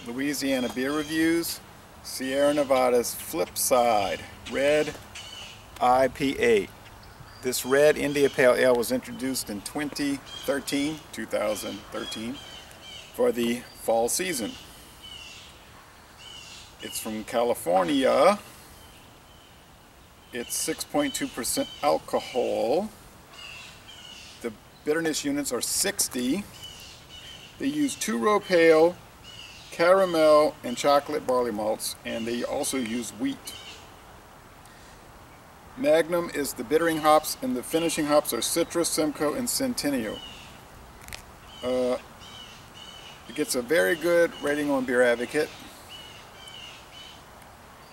Louisiana beer reviews. Sierra Nevada's Flipside Red IPA. This red India Pale Ale was introduced in 2013 for the fall season. It's from California. It's 6.2% alcohol. The bitterness units are 60. They use two-row pale, caramel, and chocolate barley malts, and they also use wheat. Magnum is the bittering hops, and the finishing hops are Citrus, Simcoe, and Centennial. It gets a very good rating on Beer Advocate.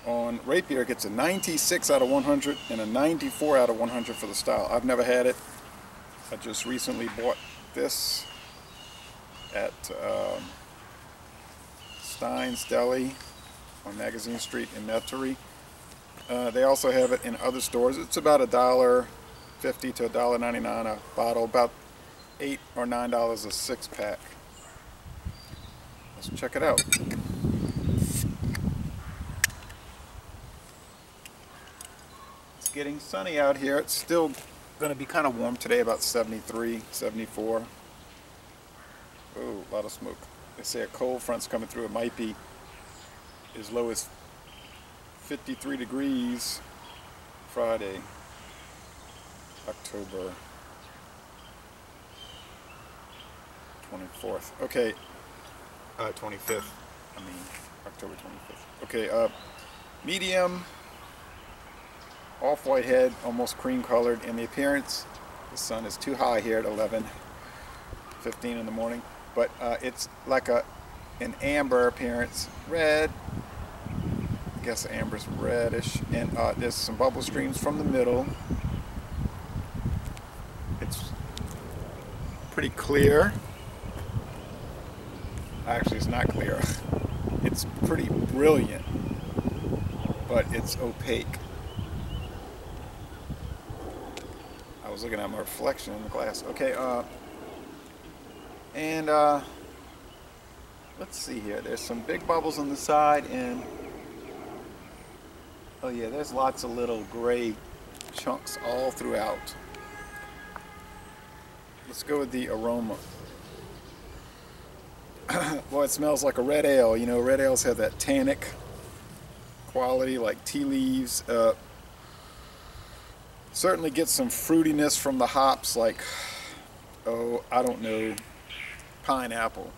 On Rate Beer, it gets a 96 out of 100 and a 94 out of 100 for the style. I've never had it. I just recently bought this at Stein's Deli on Magazine Street in Metairie. They also have it in other stores. It's about $1.50 to $1.99 a bottle, about $8 or $9 a 6-pack. Let's check it out. It's getting sunny out here. It's still going to be kind of warm today, about 73, 74. Oh, a lot of smoke. They say a cold front's coming through. It might be as low as 53 degrees Friday, October 24th. Okay, 25th. I mean, October 25th. Okay, medium, off-white head, almost cream colored. In the appearance, the sun is too high here at 11:15 in the morning, but it's like an amber appearance, red. I guess the amber's reddish, and there's some bubble streams from the middle. It's pretty clear. Actually, it's not clear. It's pretty brilliant, but it's opaque. I was looking at my reflection in the glass. Okay, and let's see here. There's some big bubbles on the side, and oh yeah, there's lots of little gray chunks all throughout. Let's go with the aroma. Well, it smells like a red ale. You know, red ales have that tannic quality, like tea leaves. Certainly gets some fruitiness from the hops, like, oh, I don't know, pineapple.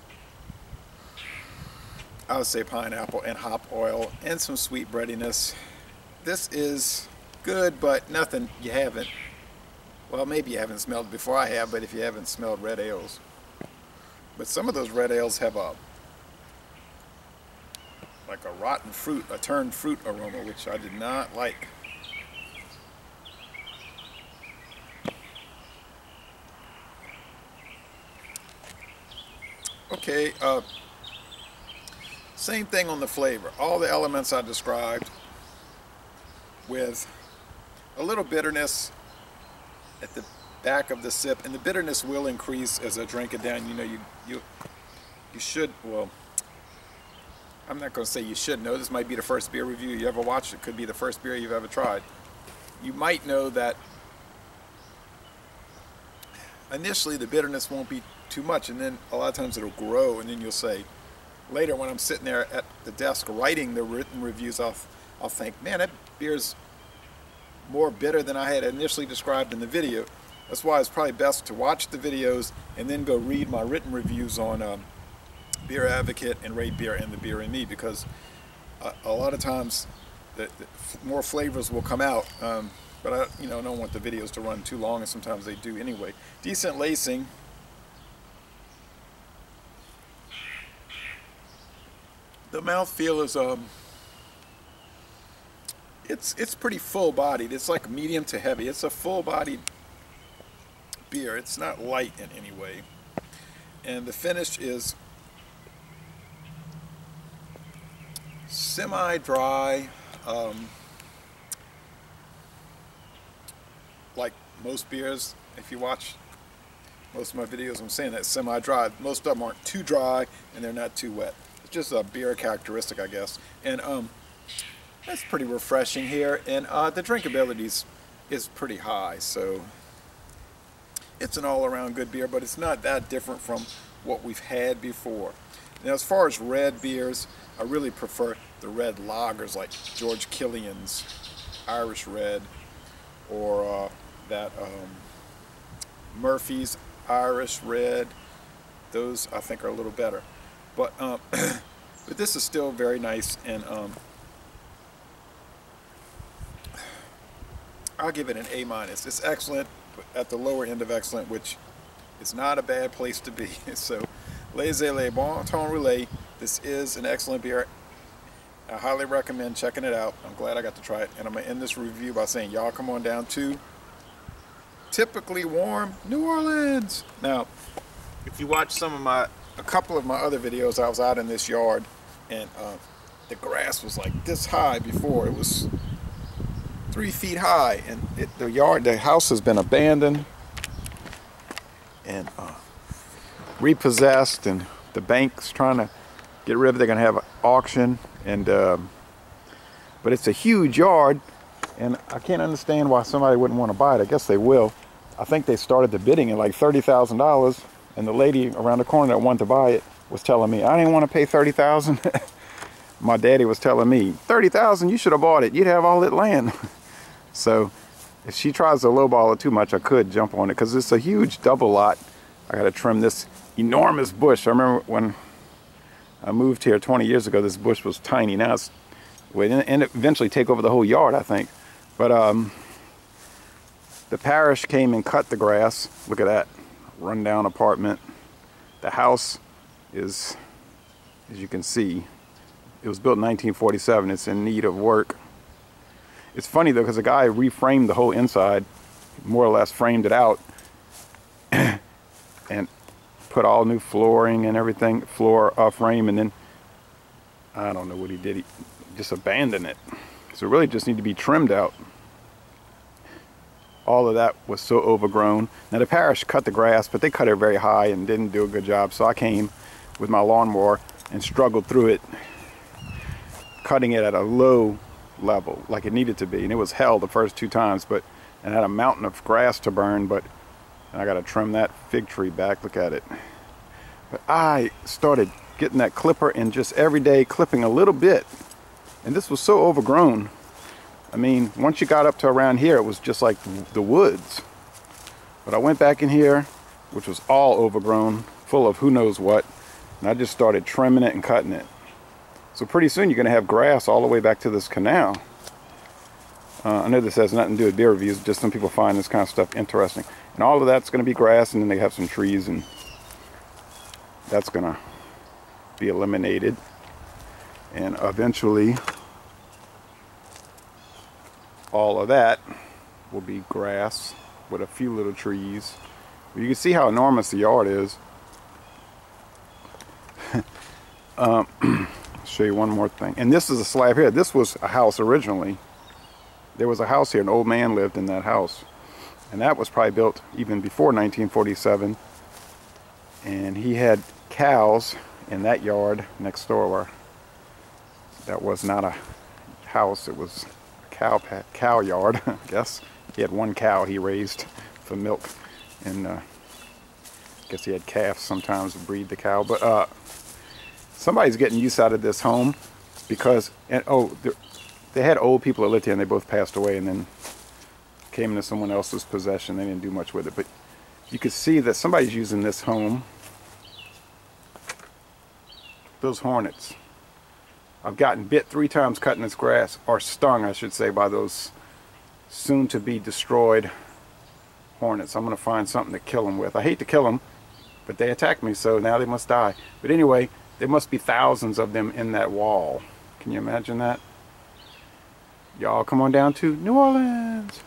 I would say pineapple and hop oil, and some sweet breadiness. This is good, but nothing you haven't, well, maybe you haven't smelled before. I have, but if you haven't smelled red ales. But some of those red ales have like a rotten fruit, a turned fruit aroma, which I did not like. Okay, same thing on the flavor. All the elements I described, with a little bitterness at the back of the sip, and the bitterness will increase as I drink it down. You know, you should, well, I'm not going to say you should know. This might be the first beer review you ever watched. It could be the first beer you've ever tried. You might know that initially the bitterness won't be too much, and then a lot of times it'll grow, and then you'll say, later when I'm sitting there at the desk writing the written reviews, I'll think, man, that beer's more bitter than I had initially described in the video. That's why it's probably best to watch the videos and then go read my written reviews on Beer Advocate and Rate Beer and The Beer in Me, because a lot of times the more flavors will come out, but I don't want the videos to run too long, and sometimes they do anyway. Decent lacing. The mouthfeel is it's pretty full-bodied. It's like medium to heavy. It's a full-bodied beer. It's not light in any way. And the finish is semi-dry, like most beers. If you watch most of my videos, I'm saying that semi-dry. Most of them aren't too dry, and they're not too wet. just a beer characteristic, I guess. And that's pretty refreshing here. And the drinkability is pretty high, so it's an all-around good beer, but it's not that different from what we've had before. Now, as far as red beers, I really prefer the red lagers like George Killian's Irish Red, or that Murphy's Irish Red. Those I think are a little better, but but this is still very nice, and I'll give it an A-. It's excellent, but at the lower end of excellent, which is not a bad place to be. So, laissez-les bon temps roulé. This is an excellent beer. I highly recommend checking it out. I'm glad I got to try it, and I'm gonna end this review by saying, y'all come on down to typically warm New Orleans. Now, if you watch a couple of my other videos, I was out in this yard, and the grass was like this high before. It was 3 feet high, and the house has been abandoned and repossessed, and the bank's trying to get rid of it. They're gonna have an auction, and but it's a huge yard, and I can't understand why somebody wouldn't want to buy it. I guess they will. I think they started the bidding at like $30,000, and the lady around the corner that wanted to buy it was telling me, I didn't want to pay $30,000. My daddy was telling me, $30,000, you should have bought it. You'd have all that land. So if she tries to lowball it too much, I could jump on it, because it's a huge double lot. I got to trim this enormous bush. I remember when I moved here 20 years ago, this bush was tiny. Now it's, and eventually take over the whole yard, I think. But the parish came and cut the grass. Look at that rundown apartment. The house is, as you can see, it was built in 1947. It's in need of work. It's funny though, because the guy reframed the whole inside, more or less framed it out, and put all new flooring and everything, floor frame, and then I don't know what he did. He just abandoned it. So it really just need to be trimmed out. All of that was so overgrown. Now the parish cut the grass, but they cut it very high and didn't do a good job. So I came with my lawnmower and struggled through it, cutting it at a low level like it needed to be. And it was hell the first 2 times, but and had a mountain of grass to burn, but I got to trim that fig tree back. Look at it. But I started getting that clipper and just every day clipping a little bit. And this was so overgrown. I mean, once you got up to around here, it was just like the woods. But I went back in here, which was all overgrown, full of who knows what, and I just started trimming it and cutting it. So pretty soon you're going to have grass all the way back to this canal. I know this has nothing to do with beer reviews, just some people find this kind of stuff interesting. And all of that's going to be grass, and then they have some trees, and that's going to be eliminated. And eventually all of that will be grass with a few little trees. You can see how enormous the yard is. I'll show you one more thing. And this is a slab here. This was a house originally. There was a house here. An old man lived in that house. And that was probably built even before 1947. And he had cows in that yard next door. Where that was not a house. It was a cow yard, I guess. He had one cow he raised for milk. And I guess he had calves sometimes to breed the cow. But somebody's getting use out of this home because, they had old people that lived here and they both passed away and then came into someone else's possession. They didn't do much with it, but you could see that somebody's using this home. Those hornets. I've gotten bit 3 times cutting this grass, or stung, I should say, by those soon-to-be destroyed hornets. I'm going to find something to kill them with. I hate to kill them, but they attacked me, so now they must die. But anyway, there must be thousands of them in that wall. Can you imagine that? Y'all come on down to New Orleans.